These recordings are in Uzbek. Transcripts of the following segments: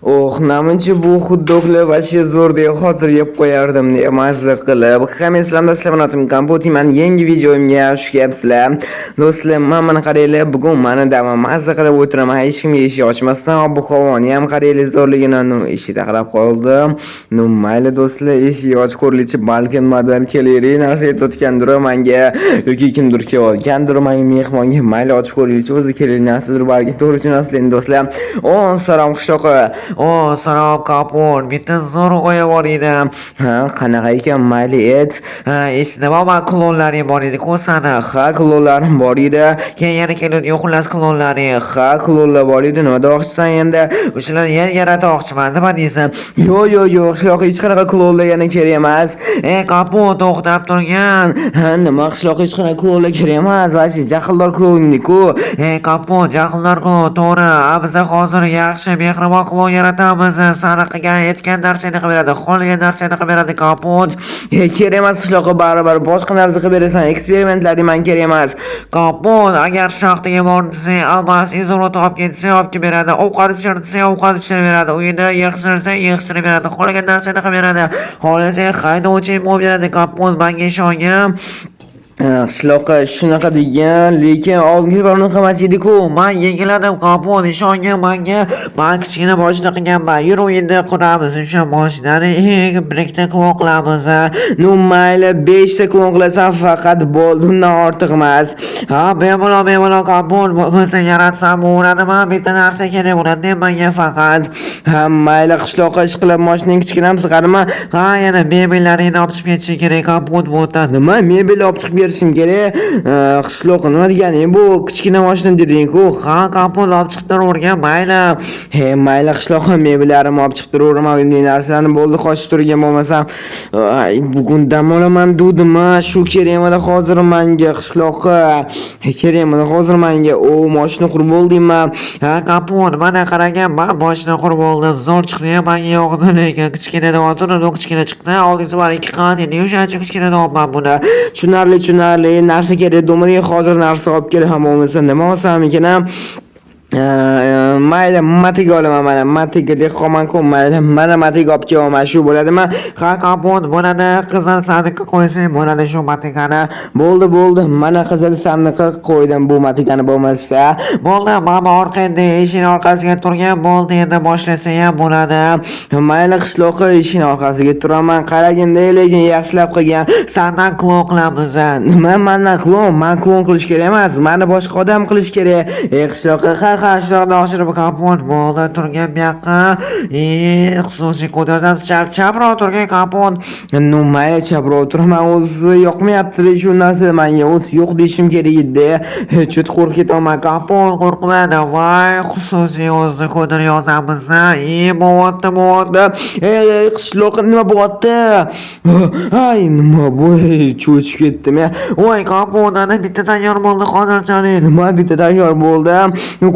Namuncha bu xuddoklar vashi zo'r deb xotir yeb qo'yardim deb mazza qilib. Hammalar do'stlarim, kompyuterman yangi videomga xush kelibsizlar. Do'stlar, mana qaranglar, bugun mana davom mazza qilib o'tiraman. Hech kimga eshik ochmasdan bu havoni ham qaranglar zo'rligini eshik taqlab qoldim. Mayli do'stlar, eshik ochib ko'rlichi balkim madar kelayri narsa aytayotgandir menga yoki kimdir kelayotgandir menga mehmonga. Mayli ochib ko'rlichi o'zi kelayri narsadir balki to'g'ri tushunasizlar do'stlar. Salom qishloqqa. Salom kapur, bitta zo'r g'oya bor edi. Qanaqa ekan, mayli et. Esida bormi, klonlari bor edi, ko'rsana. Klonlarim bor edi. Keyin yana keladi, xullas klonlari. Klonlar bor edi. Nima demoqchisan endi? O'shalarni yaratmoqchiman, nima deysan? Yo'q, qishloqqa hech qanaqa klonlar yana kerak emas. Kapur, to'xtab turgan. Nima qishloqqa hech qanaqa klonlar kerak emas. Vashi jahldor klonniku. Kapur, jahldor klon, to'g'ri. Biz hozir yaxshi mehribon klon yaratamiz. Sani qilgan aytgan narsani qilib beradi, qolgan narsani qilib beradi kaput. Kerak emas qishloqqa baribir boshqa narsa qilib berasan. Eksperimentlar man kerak emas. Kaput, agar shaxtaga borsang, albatta izolot olib ketsang, olib kelib beradi. Ovqat pishirsa, ovqat pishirib beradi. Uyda yig'ishtirsa, yig'ishtirib beradi. Qolgan narsani qilib beradi. Xohlasa haydovchi bo'lib beradi kaput, menga ishongin. Qishloqqa shunaqa degan, lekin oldingi birovni qilmas edi-ku. Men yengiladim kaput, ishongan menga. Men kichkina boshida qilganman. Yur endi quramiz o'sha moshinani, birikta klon qilamiz. Mayli 5 ta klon qilasan faqat bo'ldi, undan ortiq emas. Bemalol kaput, bo'lmasa yaratsam bo'ladimi? Bitta narsa kerak bo'ladi menga faqat. Mayli qishloqqa ish qilib mashinaning kichkinam sig'arma. Yana mebellarni olib chiqib ketish kerak kaput bo'ldi. Nima mebel olib chiqib berishim kerak? Qishloqqa nima degani bu? Kichkina mashina deding-ku. Kaput olib chiqib turavergan, mayli. Mayli qishloqqa mebellarimni olib chiqib turaveraman. Bunday narsalarni bo'ldi qochib turgan bo'lmasam, bugun dam olaman dudimi? Shu kerak edi hozir menga qishloqqa. Kerak edi hozir menga. Mashina qurib bo'ldingmi? Kaput, mana qaragan, men mashina qurib bo'ldim. Zo'r chiqdi, menga yoqdi, lekin kichkina deb o'tirdim, kichkina chiqdi. Oldingi safar 2 qavat edi, o'shaning kichkina deyapman buni. Tushunarli narsa kerak do'midagi hozir narsa olib kelib ham bo'lmasa nima olsam ekan? Mayli matiga olaman, mana matiga dehqonman-ku, mayli mana matiga olib kelaman, shu bo'ladimi? Kaput, bo'ladi, qizil sandiqqa qo'ysang bo'ladi shu matigani. Bo'ldi, mana qizil sandiqqa qo'ydim bu matigani bo'lmasa. Bo'ldi, mana orqada eshikning orqasiga turgan, bo'ldi, endi boshlasa ham bo'ladi. Mayli qishloqqa eshikning orqasiga turaman, qaraganda lekin yaxshilab qilgan. Sandan klon qilamiz. Nima mendan klon? Men klon qilish kerak emas, meni boshqa odam qilish kerak. Qishloqqa qishloqda oshirib kaput bo'ldi, turgan bu yoqqa. Xususiy kod yozamiz, chaproq turgan kaput. Mayli chaproq turaman, o'zi yoqmayapti shu narsa menga, o'zi yo'q deyishim kerak edi. Chut qo'rqib ketaman kaput, qo'rqmadi. Voy, xususiy o'zi kodini yozamiz. Bo'lyapti. Qishloqqa nima bo'lyapti? Nima bu? Cho'chib ketdim. Voy kaput, ana bitta tayyor bo'ldi hozirchalik. Nima bitta tayyor bo'ldi?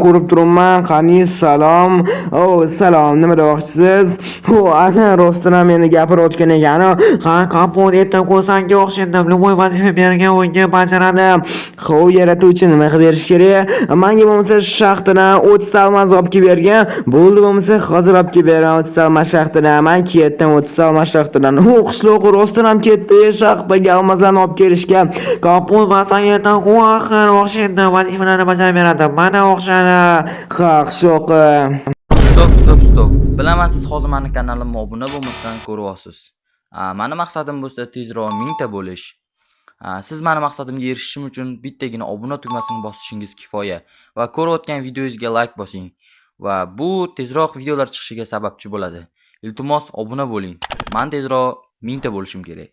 Ko'rib turibman. Qani salom. Salom, nima demoqchisiz? Ana rostdan ham meni gapirayotgan ekan. Kaput aytib qo'ysanga o'xshaydi. Любой vazifa bergan o'yinga bajaradi. Yaratuvchi nima qilib berish kerak? Menga bo'lmasa shaxtadan 30 ta olmos olib kelib bergan. Bo'ldi, bo'lmasa hozir olib kelib beraman 30 ta olmos shaxtadan. Men ketdim 30 ta olmos shaxtadan. Qishloq rostdan ham ketdi shaxtaga olmoslarni olib kelishga. Kaput masangdan qo'yxir o'xshaydi, vazifalarni bajarib beradi. Mana o'xshadi. Qishloq. Stop. Bilaman siz hozir meni kanalimga obuna bo'lmasdan ko'ryapsiz. Meni maqsadim bo'lsa tezroq 1000 ta bo'lish. Siz meni maqsadimga erishishim uchun bittagina obuna tugmasini bosishingiz kifoya va ko'rayotgan videoyingizga like bosing va bu tezroq videolar chiqishiga sababchi bo'ladi. Iltimos obuna bo'ling. Men tezroq 1000 ta bo'lishim kerak.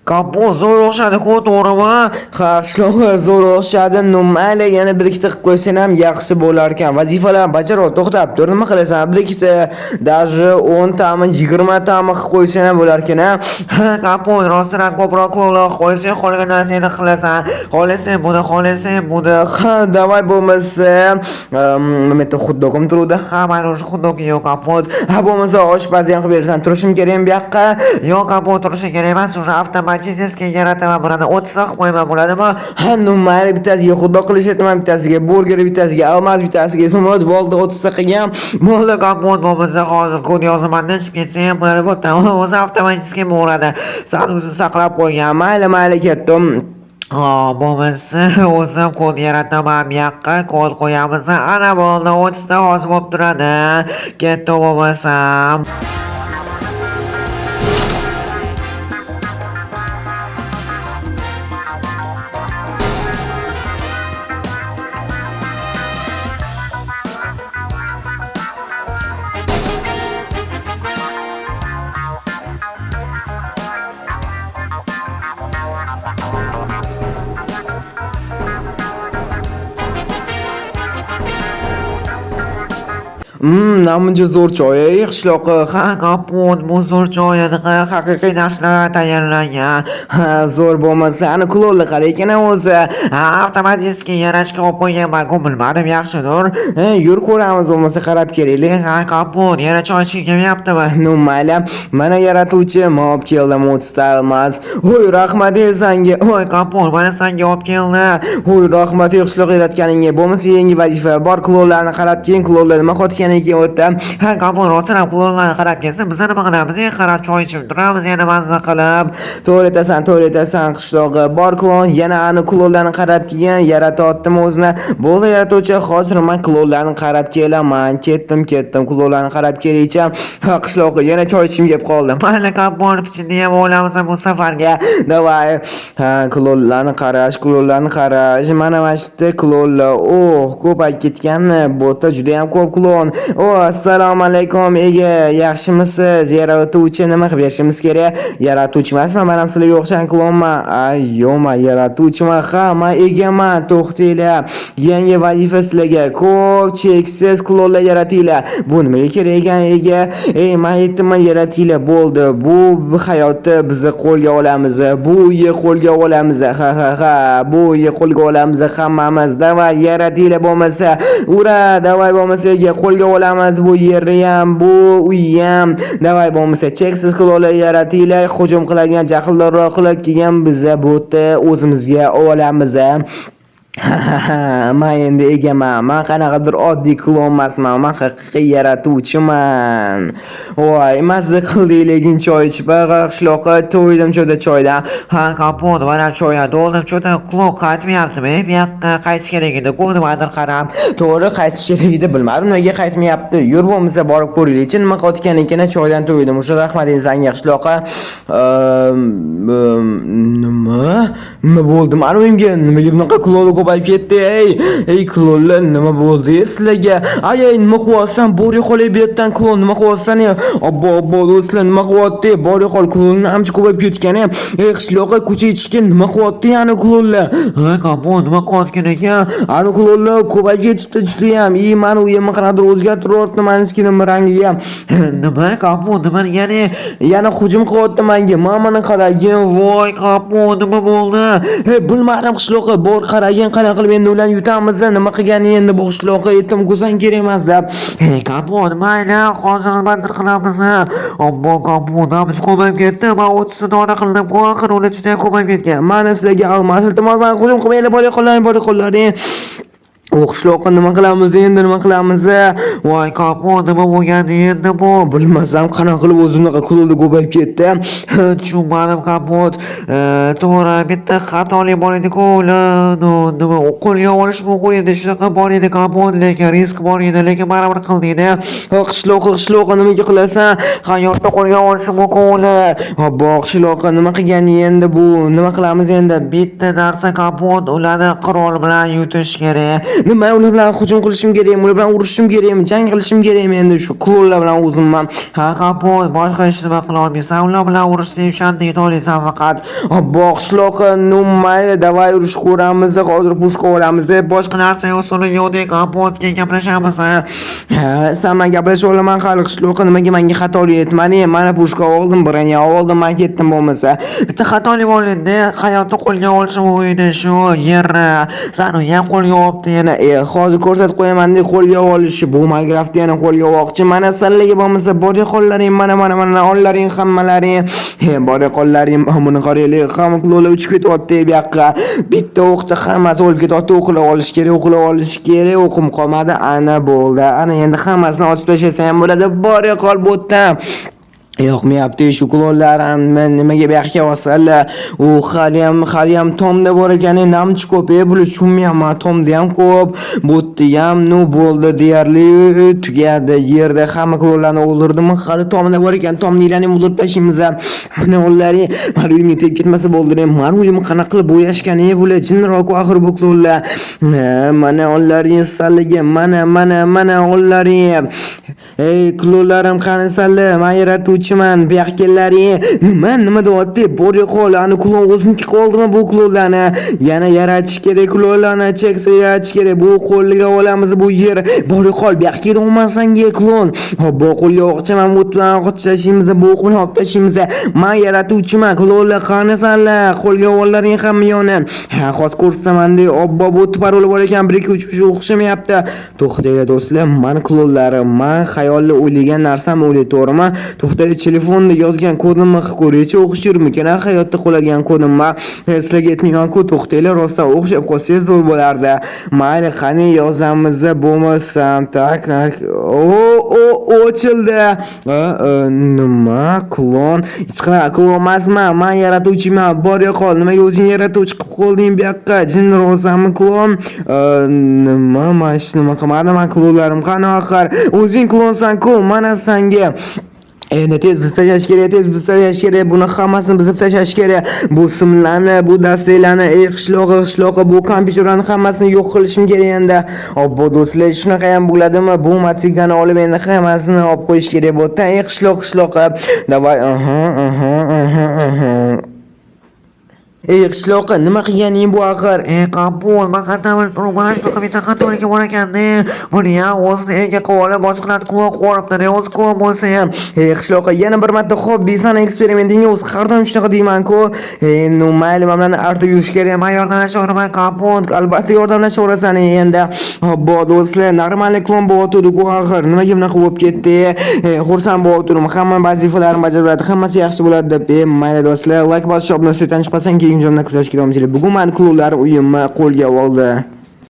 Kaput zo'r o'xshadi-ku, to'g'rimi? Qishloq zo'r o'xshadi. Mayli yana bir ikkita qilib qo'ysang ham yaxshi bo'lar ekan. Vazifalarni bajarib to'xtab tur, nima qilasan? Bir ikkita, даже 10 tami, 20 tami qilib qo'ysang ham bo'lar ekan. Kaput rostdan ko'proq klonlar qo'ysang, qolgan narsani qilasan. Xohlasang buni. Davay bo'lmasa, meta xuddogim turuvdi. Mana o'sha xuddogi yo'q kaput. Bo'lmasa oshpazni ham qilib berasan. Turishim kerak bu yoqqa. Yo'q kaput, turishim kerak emas, o'sha avtomat avtomatik yarataman, burada 30 ta qilib qo'yman bo'ladimi? Ha, mayli, bittasiga xudo qilish aytaman, bittasiga burger, bittasiga almas, bittasiga samolyot bo'ldi, 30 ta qilgan. Bo'ldi, kapot bo'lmasa hozir kod yozaman-da, chiqib ketsa ham bo'ladi. Bo'pti, o'zi avtomatik bo'ladi. Saqlab saqlab qo'ygan. Mayli, ketdim. Bo'lmasa o'zim kod yarataman, bu yoqqa kod qo'yamiz. Ana bo'ldi, 30 ta hozir bo'lib turadi. Ketdi bo'lmasam. Namuncha zo'r choy, qishloqi. Ha, kapot, bu zo'r choy edi, haqiqiy narsalar tayyorlangan. Ha, zo'r bo'lmasa, ani kulolni qara ekan o'zi. Avtomatik yarashga olib qo'yganman, ku bilmadim, yaxshidir. Yur ko'ramiz, bo'lmasa qarab kelaylik. Ha, kapot, yana choy ichib kelyaptimi? Mayli, mana yaratuvchi olib keldim 30 ta almas. Ho'y, rahmat senga. Voy, kapot, mana senga olib keldi. Ho'y, rahmat qishloq yaratganingga. Bo'lmasa yangi vazifa bor, kulollarni qarab keyin, kulollar nima qotgan ekan o'tda. Ha, kapot, rostdan kulollarni qarab kelsa, biz nima qilamiz? Qarab choy ichib turamiz, yana mazza qilib. To'g'ri aytasan qishlog'i. Bor kulon, yana ani kulollarni qarab kelgan, yaratotdim o'zini. Bo'ldi yaratuvchi, hozir men kulollarni qarab kelaman. Ketdim, kulollarni qarab kelishcha. Ha, qishlog'i, yana choy ichim kelib qoldi. Mayli, kapot, ichindi ham o'ylamiz bu safarga. Davay. Ha, kulollarni qarash. Mana mashta kulollar. Ko'payib ketganmi? Bo'ta juda ham ko'p kulon. Assalomu alaykum, ega, yaxshimisiz? Yaratuvchi nima qilib berishimiz kerak? Yaratuvchi emasman, men ham sizlarga o'xshagan kulonman. Yo'qman, yaratuvchiman. Ha, men egaman. To'xtanglar. Yangi vazifa sizlarga. Ko'p cheksiz kulonlar yaratinglar. Bu nimaga kerak ekan, ega? Men aytdim, yaratinglar, bo'ldi. Bu hayotni biz qo'lga olamiz. Bu uyni qo'lga olamiz. Ha. Bu uyni qo'lga olamiz hammamiz. Davay, yaratinglar bo'lmasa. Ura, davay bo'lmasa, ega, qo'lga olamiz bu yerni ham, bu uyni ham. Davay bo'lmasa, cheksiz kulollar yaratinglar, hujum qiladigan jahldorroq qilib kelgan biza bo'tni o'zimizga olamiz. Men endi egaman. Men qanaqadir oddiy klon emasman. Men haqiqiy yaratuvchiman. Voy, mazza qildik lekin choy ichib, qishloqqa to'ydim cho'da choydan. Ha, kapot, mana choyga to'ldim cho'da, klon qaytmayaptimi? Bu yoqqa qaytish kerak edi, ko'rmadim qarab. To'g'ri, qaytish kerak edi, bilmadim nega qaytmayapti. Yur bo'lmasa borib ko'raylik. Nima qotgan ekan, choydan to'ydim. O'sha rahmat senga qishloqqa. Nima bo'ldi? Mana menga nimaga bunaqa klon ko'payib ketdi? Ey klonlar, nima bo'ldi sizlarga? Ay, nima qilyapsan? Bori qolib bu yerdan klon nima qilyapsan? Obbo do'stlar, nima qilyapti? Bori qol, klonni hamchi ko'payib ketgan. Qishloqqa ko'cha ichishga nima qilyapti yani klonlar? Ha, kapot, nima qilyapti ekan? Ani klonlar ko'payib ketibdi juda ham. Meni uyimni qanadir o'zgartiryapti, menskining rangiga. Nima kapot, nima yana hujum qilyapti menga. Mana qaragin, voy kapot, nima bo'ldi? Bilmadim qishloqqa, bor qaragin, qanaqa qilib endi ularni yutamiz, nima qilgani endi bu qishloqqa yetim ko'zan kerak emas deb. Kapot, mayli, hozir nimadir qilamiz. Obbo kapot, hamchi ko'payib ketdi. Men 30 dona qildim, qo'rqin, ular juda ko'payib ketgan. Mana sizlarga almas iltimos, men hujum qilmaylar, bor qo'llaring. Qishloqqa nima qilamiz endi, nima qilamiz? Voy kapot, nima bo'lgandi endi bu? Bilmasam, qanaqa qilib o'zimga qulolda ko'payib ketdi. Tushunmadim kapot. To'g'ri, bitta xatolik bor edi-ku, nima qo'lga olish mumkin edi, shunaqa bor edi kapot, lekin risk bor edi, lekin baribir qildingda. Qishloqqa nimaga qilasan? Hayotda qo'lga olish mumkin. Obbo, qishloqqa nima qilgani endi bu? Nima qilamiz endi? Bitta narsa kapot, ularni qurol bilan yutish kerak. Nima, ular bilan hujum qilishim kerakmi? Ular bilan urushishim kerakmi? Jang qilishim kerakmi endi shu klonlar bilan o'zimman? Ha, kapot, boshqa hech nima qila olmaysan. Ular bilan urushsang shanday to'laysan faqat. Obbo, qishloqqa mayli, davay urush ko'ramiz, hozir pushka olamiz deb boshqa narsa usuli yo'q, kapotga gaplashamiz. Sen men gaplasha olaman hali qishloqqa, nimaga menga xatolik etmani? Mana pushka oldim, birini oldim, men ketdim bo'lmasa. Bitta xatolik bor edi, hayotni qo'lga olish mumkin edi shu yer. Seni ham qo'lga olibdi, yana hozir ko'rsatib qo'yaman deb qo'lga olishi bu Minecraftni yana qo'lga olmoqchi. Mana sanlarga bo'lmasa bor qo'llaring mana onlaring hammalaring. Bor qo'llaring buni qaraylik. Hamma klonlar uchib ketyapti bu yoqqa. Bitta o'qda hammasi o'lib ketyapti. O'qilib olish kerak. O'qim qolmadi. Ana bo'ldi. Ana endi hammasini ochib tashlasa ham bo'ladi. Bor qol bu yerda. Yo'qmayapti shu klonlarim men nimaga bu yoqqa olsalar u haliyam tomda bor ekan namchi ko'p bular tushunmayapman tomda ham ko'p bo'tdi ham no bo'ldi deyarli tugadi yerda hamma klonlarni o'ldirdim hali tomda bor ekan tomnilarni o'ldirib tashlaymiz mana ularni mana uyimga tegib ketmasa bo'ldi mana uyimni qanaqa qilib bo'yashgan bular jinroq axir bu klonlar mana ularning salligi mana ularning ey klonlarim qani salli men yaratuvchiman bu yoqqa kellaring nima deyapti bor yo'qol ani klon o'ziniki qoldimi bu klonlarni yana yaratish kerak klonlarni cheksa yaratish kerak bu qo'lga olamiz bu yer bor yo'qol bu yoqqa kelolmasanga klon bu qo'lga o'qchaman o'tdan qo'tishimiz bu qo'lni olib tashlaymiz men yaratuvchiman klonlar qani sanlar qo'lga ollaring hamma yoni hozir ko'rsataman deb obbo bu parol bor ekan 1 2 3 o'xshamayapti to'xtanglar do'stlar meni klonlarim men xayolni o'ylagan narsam o'ylayto'g'rimi to'xtanglar telefonda yozgan kodimni ko'raychi o'xshirmikan hayotda qoladigan kodimni sizlarga aytmayman-ku to'xtanglar rostdan o'xshab qolsangiz zo'r bo'lardi mayli qani yozamiz bo'lmasam tak ochildi nima klon hech qanaqa klon emasman men yaratuvchiman bor yo'qol nimaga o'zing yaratuvchi qilib qolding bu yoqqa jin ro'zami klon nima men nima qilmadim men klonlarim qani axir o'zing klonsan-ku mana senga endi tez biz tashlash kerak buni hammasini buzib tashlash kerak bu simlarni bu dasturlarni qishloqi bu kompyuterlarni hammasini yo'q qilishim kerak endi obbo do'stlar shunaqa ham bo'ladimi bu matigani olib endi hammasini olib qo'yish kerak bu qishloqi davay qishloqi nima qilganing bu axir Kompot men qanday bilib turibman shunaqa bitta xatolikka bor ekanda buni ham o'zini ega qilib olib boshqalarni klon qilib yuboribdi o'zi klon bo'lsa ham qishloqi yana bir marta xo'p deysan eksperimentingga o'zi har doim shunaqa deyman-ku no mayli men artib yurish kerak men yordamlashaveraman Kompot albatta yordamlashaverasan endi obbo do'stlar normalniy klon bo'lyotdi-ku axir nimaga bunaqa bo'lib ketdi xursand bo'lyaptim hamma vazifalarim bajaradi hammasi yaxshi bo'ladi deb mayli do'stlar like bosib obunachini tanishib qolsang keyin jo'mdan kuzatishga davom etaylik bugun men klonlar uyimni qo'lga oldi